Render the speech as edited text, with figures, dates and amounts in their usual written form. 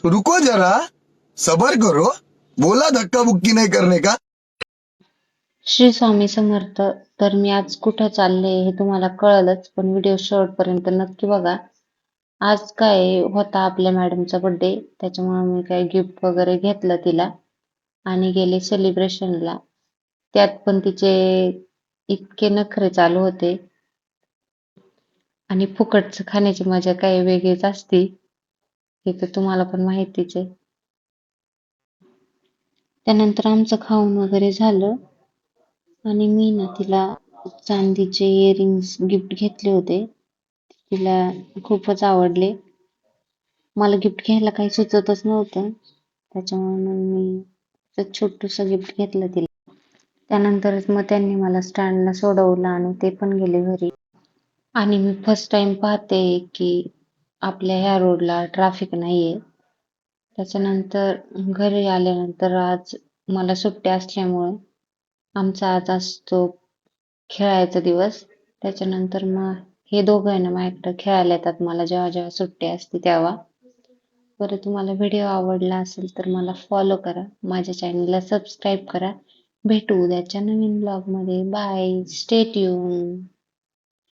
रुको जरा, सबर करो. बोला धक्का बुक्की नहीं करने का. श्री स्वामी समर्थ. तर मी आज कुठं चालले हे तुम्हाला कळलंच, पण व्हिडिओ शेवटपर्यंत नक्की बघा. आज काय होता आपल्या मॅडमचा बर्थडे, त्याच्यामुळे मी काय गिफ्ट वगैरे घेतलं तिला आणि गेले सेलिब्रेशनला. त्यात पण तिचे इतके नखरे चालू होते आणि फुकटचं खाण्याची मजा काही वेगळीच असती, हे तर तुम्हाला पण माहितीच आहे. त्यानंतर आमचं खाऊन वगैरे झालं आणि मी ना तिला चांदीचे इयरिंग्स गिफ्ट घेतले होते. तिला खूपच आवडले. मला गिफ्ट घ्यायला काही सुचतच नव्हतं, त्याच्यामुळे मग मी असं छोटंसं गिफ्ट घेतलं तिला. त्यानंतरच मग त्यांनी मला स्टँडला सोडवलं आणि ते पण गेले घरी. आणि मी फर्स्ट टाइम पाहते की आपल्या ह्या रोडला ट्रॅफिक नाहीये. त्याच्यानंतर घरी आल्यानंतर आज मला सुट्टी असल्यामुळं आमचा आज असतो खेळायचा दिवस. त्याच्यानंतर मग हे दोघं आहे ना माझ्याकडे खेळायला येतात मला जेव्हा जेव्हा सुट्टी असते तेव्हा. बरं, तुम्हाला व्हिडिओ आवडला असेल तर मला फॉलो करा, माझ्या चॅनलला सबस्क्राईब करा. भेटू उद्याच्या नवीन ब्लॉग मध्ये. Bye, stay tune.